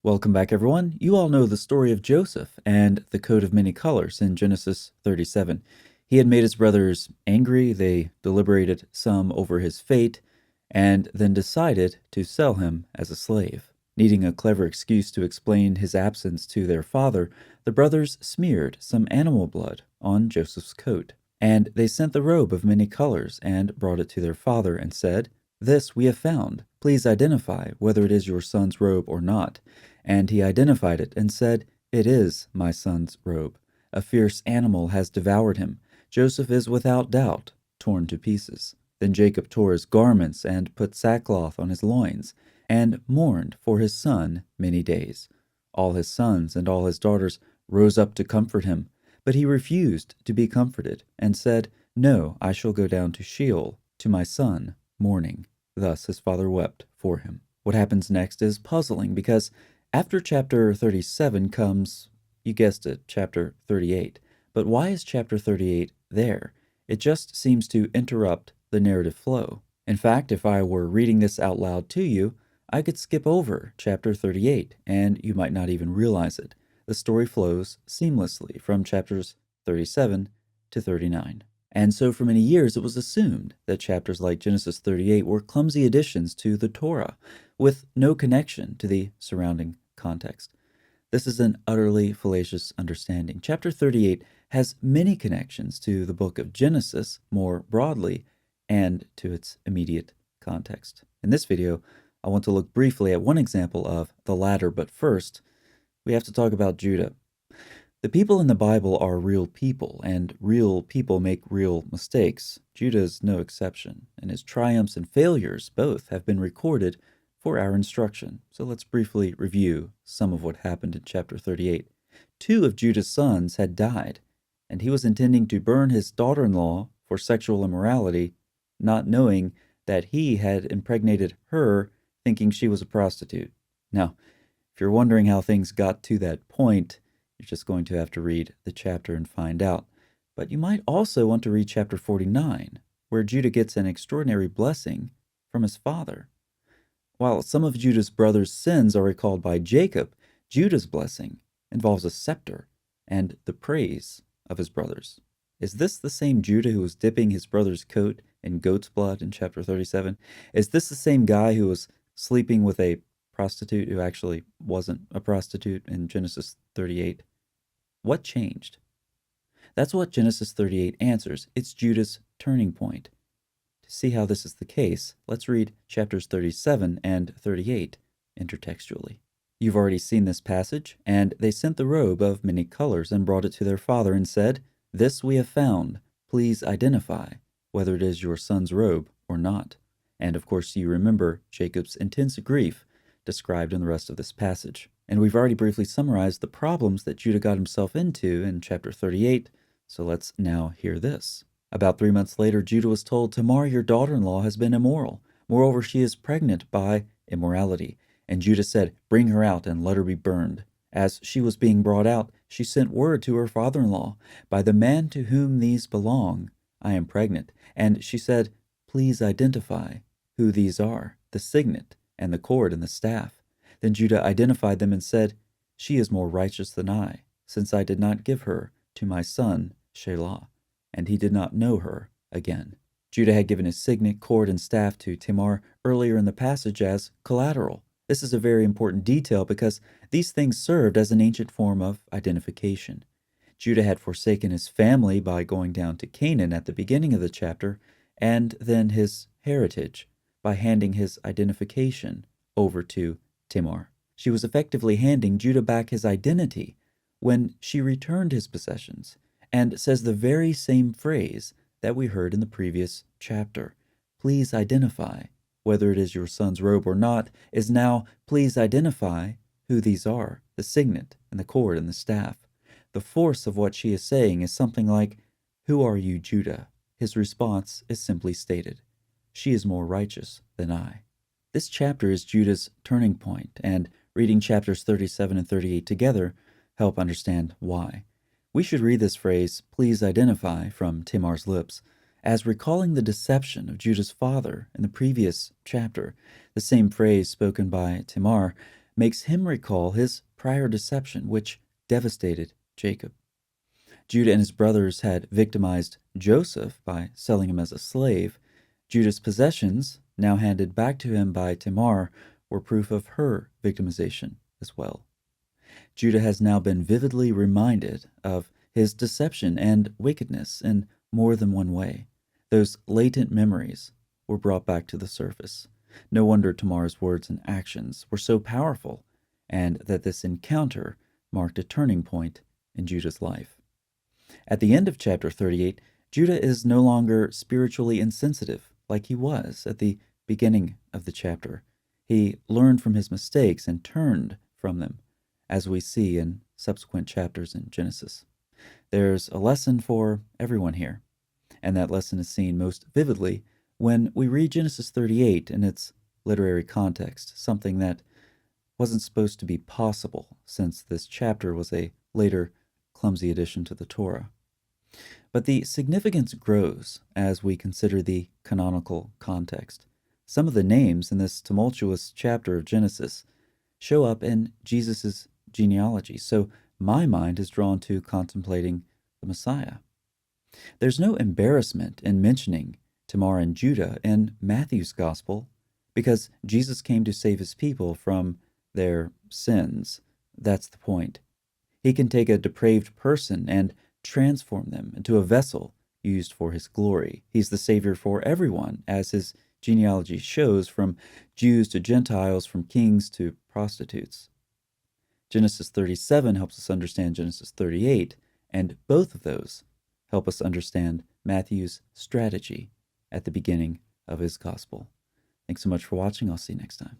Welcome back, everyone. You all know the story of Joseph and the coat of many colors in Genesis 37. He had made his brothers angry. They deliberated some over his fate and then decided to sell him as a slave. Needing a clever excuse to explain his absence to their father, the brothers smeared some animal blood on Joseph's coat. And they sent the robe of many colors and brought it to their father and said, "This we have found. Please identify whether it is your son's robe or not." And he identified it and said, "It is my son's robe. A fierce animal has devoured him. Joseph is without doubt torn to pieces." Then Jacob tore his garments and put sackcloth on his loins, and mourned for his son many days. All his sons and all his daughters rose up to comfort him, but he refused to be comforted, and said, "No, I shall go down to Sheol, to my son, mourning." Thus his father wept for him. What happens next is puzzling, because after chapter 37 comes, you guessed it, chapter 38. But why is chapter 38 there? It just seems to interrupt the narrative flow. In fact, if I were reading this out loud to you, I could skip over chapter 38, and you might not even realize it. The story flows seamlessly from chapters 37 to 39. And so for many years it was assumed that chapters like Genesis 38 were clumsy additions to the Torah, with no connection to the surrounding context. This is an utterly fallacious understanding. Chapter 38 has many connections to the book of Genesis more broadly and to its immediate context. In this video, I want to look briefly at one example of the latter, but first, we have to talk about Judah. The people in the Bible are real people, and real people make real mistakes. Judah is no exception, and his triumphs and failures both have been recorded for our instruction. So let's briefly review some of what happened in chapter 38. Two of Judah's sons had died, and he was intending to burn his daughter-in-law for sexual immorality, not knowing that he had impregnated her, thinking she was a prostitute. Now, if you're wondering how things got to that point, you're just going to have to read the chapter and find out. But you might also want to read chapter 49, where Judah gets an extraordinary blessing from his father. While some of Judah's brothers' sins are recalled by Jacob, Judah's blessing involves a scepter and the praise of his brothers. Is this the same Judah who was dipping his brother's coat in goat's blood in chapter 37? Is this the same guy who was sleeping with a prostitute who actually wasn't a prostitute in Genesis 38? What changed? That's what Genesis 38 answers. It's Judah's turning point. To see how this is the case, let's read chapters 37 and 38 intertextually. You've already seen this passage. "And they sent the robe of many colors and brought it to their father and said, 'This we have found. Please identify whether it is your son's robe or not.'" And of course, you remember Jacob's intense grief described in the rest of this passage. And we've already briefly summarized the problems that Judah got himself into in chapter 38, so let's now hear this. "About 3 months later, Judah was told, 'Tamar, your daughter-in-law, has been immoral. Moreover, she is pregnant by immorality.' And Judah said, 'Bring her out and let her be burned.' As she was being brought out, she sent word to her father-in-law, 'By the man to whom these belong, I am pregnant.' And she said, 'Please identify who these are, the signet and the cord and the staff.' Then Judah identified them and said, 'She is more righteous than I, since I did not give her to my son Shelah.' And he did not know her again." Judah had given his signet, cord, and staff to Tamar earlier in the passage as collateral. This is a very important detail because these things served as an ancient form of identification. Judah had forsaken his family by going down to Canaan at the beginning of the chapter, and then his heritage by handing his identification over to Tamar. She was effectively handing Judah back his identity when she returned his possessions, and says the very same phrase that we heard in the previous chapter. "Please identify whether it is your son's robe or not," is now, "Please identify who these are, the signet and the cord and the staff." The force of what she is saying is something like, "Who are you, Judah?" His response is simply stated, "She is more righteous than I." This chapter is Judah's turning point, and reading chapters 37 and 38 together help understand why. We should read this phrase, "Please identify," from Tamar's lips, as recalling the deception of Judah's father in the previous chapter. The same phrase spoken by Tamar makes him recall his prior deception, which devastated Jacob. Judah and his brothers had victimized Joseph by selling him as a slave. Judah's possessions, now handed back to him by Tamar, were proof of her victimization as well. Judah has now been vividly reminded of his deception and wickedness in more than one way. Those latent memories were brought back to the surface. No wonder Tamar's words and actions were so powerful, and that this encounter marked a turning point in Judah's life. At the end of chapter 38, Judah is no longer spiritually insensitive like he was at the beginning of the chapter. He learned from his mistakes and turned from them, as we see in subsequent chapters in Genesis. There's a lesson for everyone here, and that lesson is seen most vividly when we read Genesis 38 in its literary context, something that wasn't supposed to be possible since this chapter was a later clumsy addition to the Torah. But the significance grows as we consider the canonical context. Some of the names in this tumultuous chapter of Genesis show up in Jesus' genealogy, so my mind is drawn to contemplating the Messiah. There's no embarrassment in mentioning Tamar and Judah in Matthew's Gospel because Jesus came to save his people from their sins. That's the point. He can take a depraved person and transform them into a vessel used for his glory. He's the Savior for everyone, as his genealogy shows, from Jews to Gentiles, from kings to prostitutes. Genesis 37 helps us understand Genesis 38, and both of those help us understand Matthew's strategy at the beginning of his gospel. Thanks so much for watching. I'll see you next time.